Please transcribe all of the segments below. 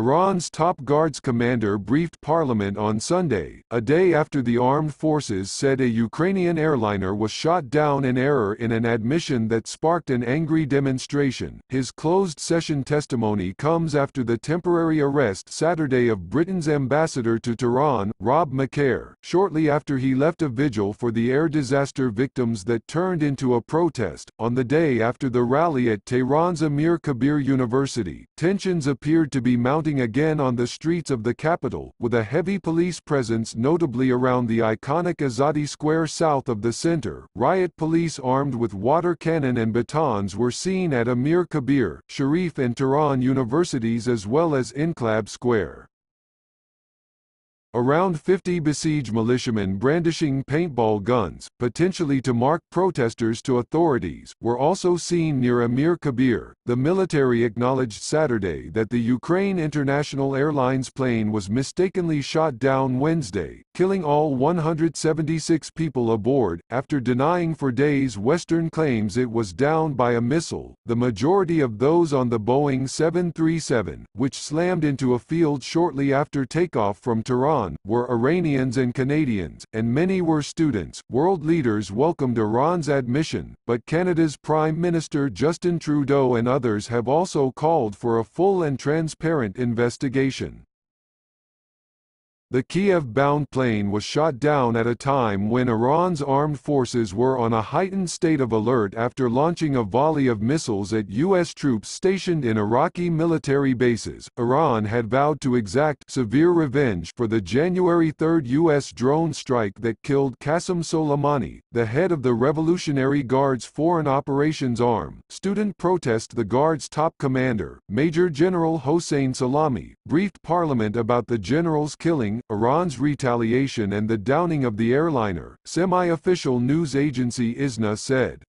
Iran's top guards commander briefed parliament on Sunday, a day after the armed forces said a Ukrainian airliner was shot down in error in an admission that sparked an angry demonstration. His closed-session testimony comes after the temporary arrest Saturday of Britain's ambassador to Tehran, Rob Macaire, shortly after he left a vigil for the air disaster victims that turned into a protest. On the day after the rally at Tehran's Amir Kabir University, tensions appeared to be mounting again on the streets of the capital, with a heavy police presence notably around the iconic Azadi Square south of the center. Riot police armed with water cannon and batons were seen at Amir Kabir, Sharif and Tehran universities as well as Enqelab Square. Around 50 Basij militiamen brandishing paintball guns, potentially to mark protesters to authorities, were also seen near Amir Kabir. The military acknowledged Saturday that the Ukraine International Airlines plane was mistakenly shot down Wednesday, killing all 176 people aboard, after denying for days Western claims it was downed by a missile. The majority of those on the Boeing 737, which slammed into a field shortly after takeoff from Tehran, were Iranians and Canadians, and many were students. World leaders welcomed Iran's admission, but Canada's Prime Minister Justin Trudeau and others have also called for a full and transparent investigation. The Kiev-bound plane was shot down at a time when Iran's armed forces were on a heightened state of alert after launching a volley of missiles at U.S. troops stationed in Iraqi military bases. Iran had vowed to exact severe revenge for the January 3 U.S. drone strike that killed Qasem Soleimani, the head of the Revolutionary Guard's Foreign Operations Arm. Student protest. The Guard's top commander, Major General Hossein Salami, briefed Parliament about the general's killing, Iran's retaliation and the downing of the airliner, semi-official news agency ISNA said.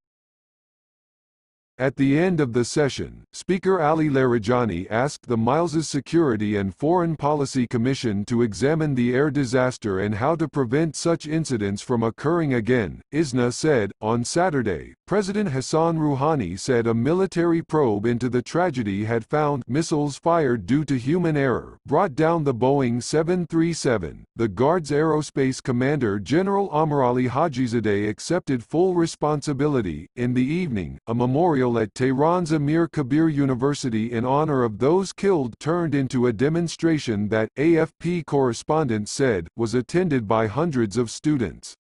At the end of the session, Speaker Ali Larijani asked the Miles's Security and Foreign Policy Commission to examine the air disaster and how to prevent such incidents from occurring again. ISNA said, on Saturday, President Hassan Rouhani said a military probe into the tragedy had found missiles fired due to human error brought down the Boeing 737. The Guard's aerospace commander General Amirali Hajizadeh accepted full responsibility. In the evening, a memorial at Tehran's Amir Kabir University in honor of those killed turned into a demonstration that, AFP correspondents said, was attended by hundreds of students.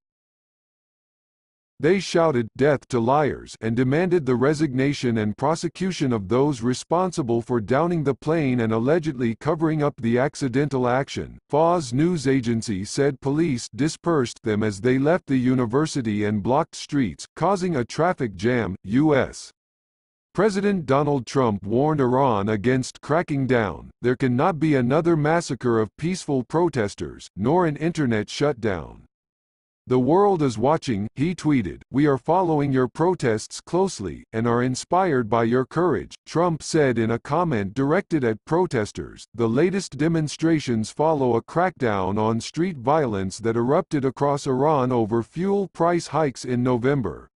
They shouted, "Death to liars," and demanded the resignation and prosecution of those responsible for downing the plane and allegedly covering up the accidental action. FA's news agency said police dispersed them as they left the university and blocked streets, causing a traffic jam. U.S. President Donald Trump warned Iran against cracking down. There cannot be another massacre of peaceful protesters, nor an internet shutdown. The world is watching, he tweeted. We are following your protests closely, and are inspired by your courage, Trump said in a comment directed at protesters. The latest demonstrations follow a crackdown on street violence that erupted across Iran over fuel price hikes in November.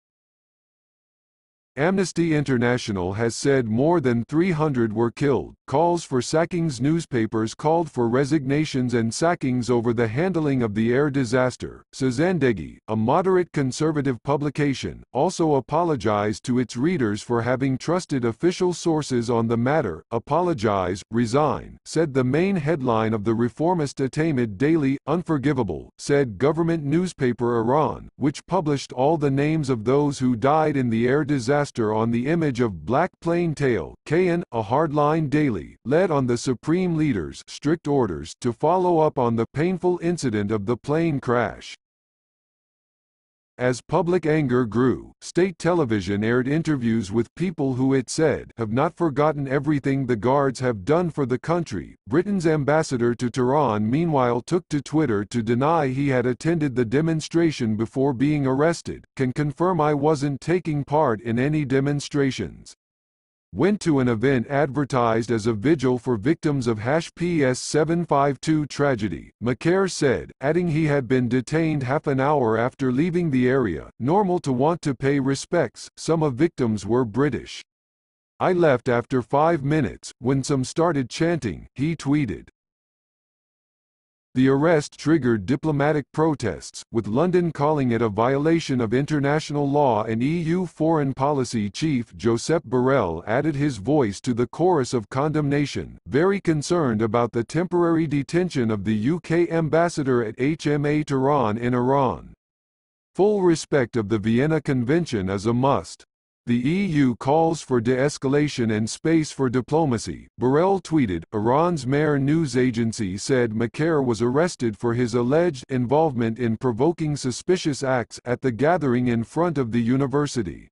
Amnesty International has said more than 300 were killed. Calls for sackings. Newspapers called for resignations and sackings over the handling of the air disaster. Sazandegi, a moderate conservative publication, also apologized to its readers for having trusted official sources on the matter. Apologize, resign, said the main headline of the reformist Atamid Daily. Unforgivable, said government newspaper Iran, which published all the names of those who died in the air disaster on the image of black plain tail. Kayan, a hardline daily, led on the supreme leader's strict orders to follow up on the painful incident of the plane crash. As public anger grew, state television aired interviews with people who it said have not forgotten everything the Guards have done for the country. Britain's ambassador to Tehran meanwhile took to Twitter to deny he had attended the demonstration before being arrested. Can confirm I wasn't taking part in any demonstrations. Went to an event advertised as a vigil for victims of #PS 752 tragedy, Macaire said, adding he had been detained half an hour after leaving the area. Normal to want to pay respects. Some of victims were British. "I left after 5 minutes, when some started chanting," he tweeted. The arrest triggered diplomatic protests, with London calling it a violation of international law, and EU Foreign Policy Chief Josep Borrell added his voice to the chorus of condemnation, very concerned about the temporary detention of the UK ambassador at HMA Tehran in Iran. "Full respect of the Vienna Convention is a must. The EU calls for de-escalation and space for diplomacy," Borrell tweeted. Iran's Mehr news agency said Macaire was arrested for his alleged involvement in provoking suspicious acts at the gathering in front of the university.